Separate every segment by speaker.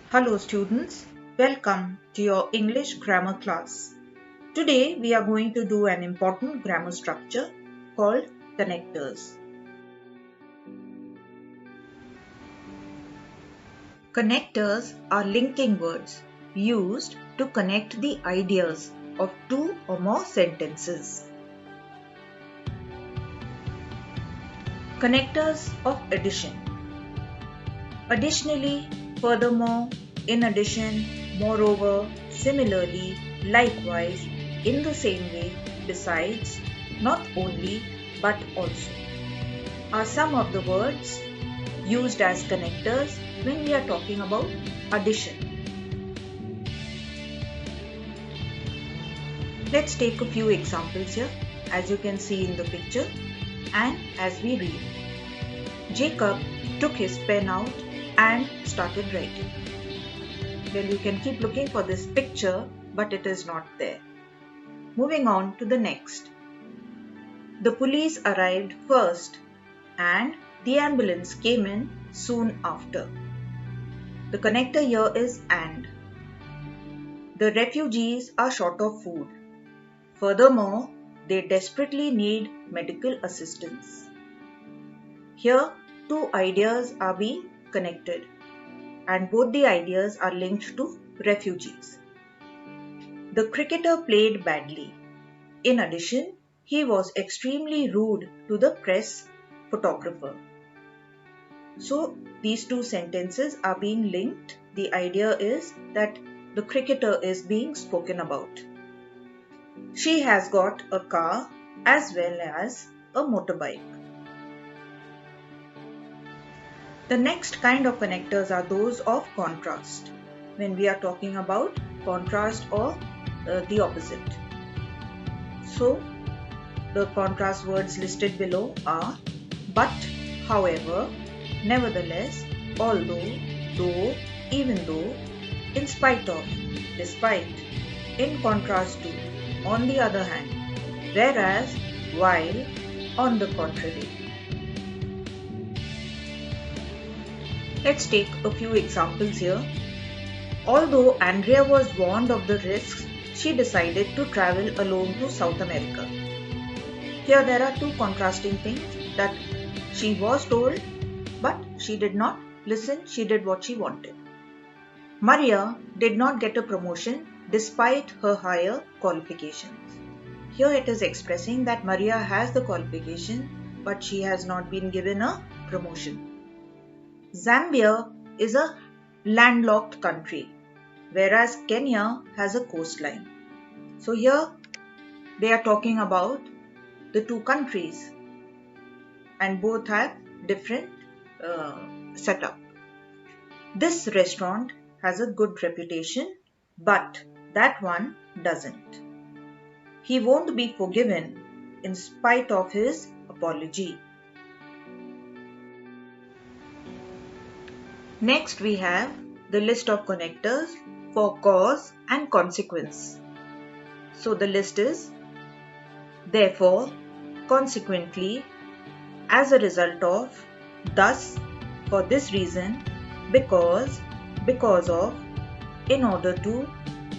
Speaker 1: Hello students, welcome to your English grammar class. Today we are going to do an important grammar structure called connectors. Connectors are linking words used to connect the ideas of two or more sentences. Connectors of addition. Additionally, furthermore, in addition, moreover, similarly, likewise, in the same way, besides, not only, but also, are some of the words used as connectors when we are talking about addition. Let's take a few examples here, as you can see in the picture, and as we read. Jacob took his pen out and started writing. Well, you can keep looking for this picture, but it is not there. Moving on to the next. The police arrived first and the ambulance came in soon after. The connector here is and. The refugees are short of food. Furthermore, they desperately need medical assistance. Here, two ideas are being connected, and both the ideas are linked to refugees. The cricketer played badly. In addition, he was extremely rude to the press photographer. So, these two sentences are being linked. The idea is that the cricketer is being spoken about. She has got a car as well as a motorbike. The next kind of connectors are those of contrast, when we are talking about contrast or the opposite. So, the contrast words listed below are but, however, nevertheless, although, though, even though, in spite of, despite, in contrast to, on the other hand, whereas, while, on the contrary. Let's take a few examples here. Although Andrea was warned of the risks, she decided to travel alone to South America. Here there are two contrasting things, that she was told, but she did not listen, she did what she wanted. Maria did not get a promotion despite her higher qualifications. Here it is expressing that Maria has the qualification, but she has not been given a promotion. Zambia is a landlocked country, whereas Kenya has a coastline. So here they are talking about the two countries, and both have different setup. This restaurant has a good reputation, but that one doesn't. He won't be forgiven in spite of his apology. Next we have the list of connectors for cause and consequence. So the list is therefore, consequently, as a result of, thus, for this reason, because of, in order to,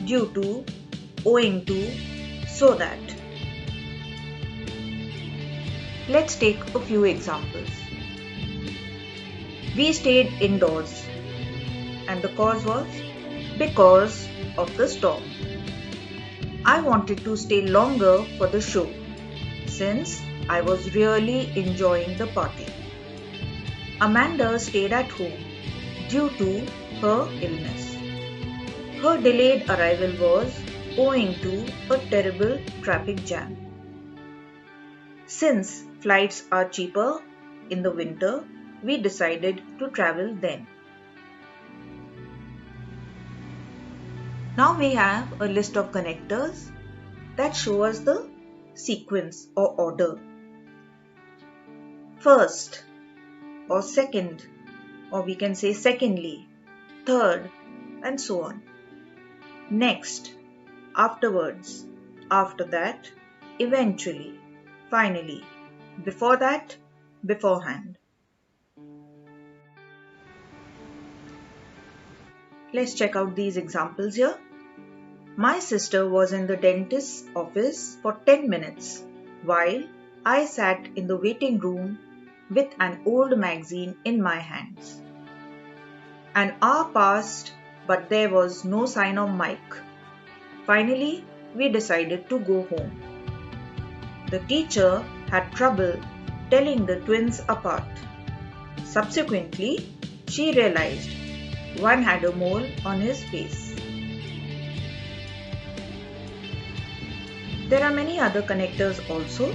Speaker 1: due to, owing to, so that. Let's take a few examples. We stayed indoors, and the cause was because of the storm. I wanted to stay longer for the show, since I was really enjoying the party. Amanda stayed at home due to her illness. Her delayed arrival was owing to a terrible traffic jam. Since flights are cheaper in the winter, we decided to travel then. Now we have a list of connectors that show us the sequence or order. First or second, or we can say secondly, third, and so on. Next, afterwards, after that, eventually, finally, before that, beforehand. Let's check out these examples here. My sister was in the dentist's office for 10 minutes while I sat in the waiting room with an old magazine in my hands. An hour passed, but there was no sign of Mike. Finally, we decided to go home. The teacher had trouble telling the twins apart. Subsequently, she realized one had a mole on his face. There are many other connectors also,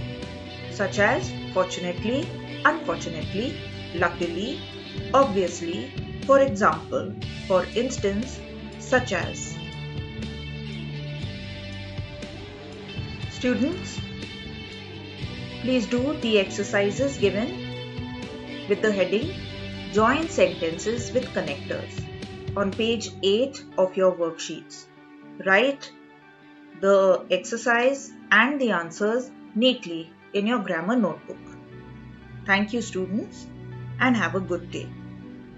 Speaker 1: such as fortunately, unfortunately, luckily, obviously, for example, for instance, such as. Students, please do the exercises given with the heading Join Sentences with Connectors on page 8 of your worksheets. Write the exercise and the answers neatly in your grammar notebook. Thank you, students, and have a good day.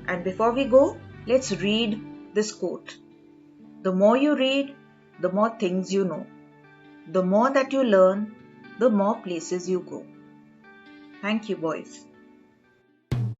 Speaker 1: And before we go, let's read this quote. The more you read, the more things you know. The more that you learn, the more places you go. Thank you, boys.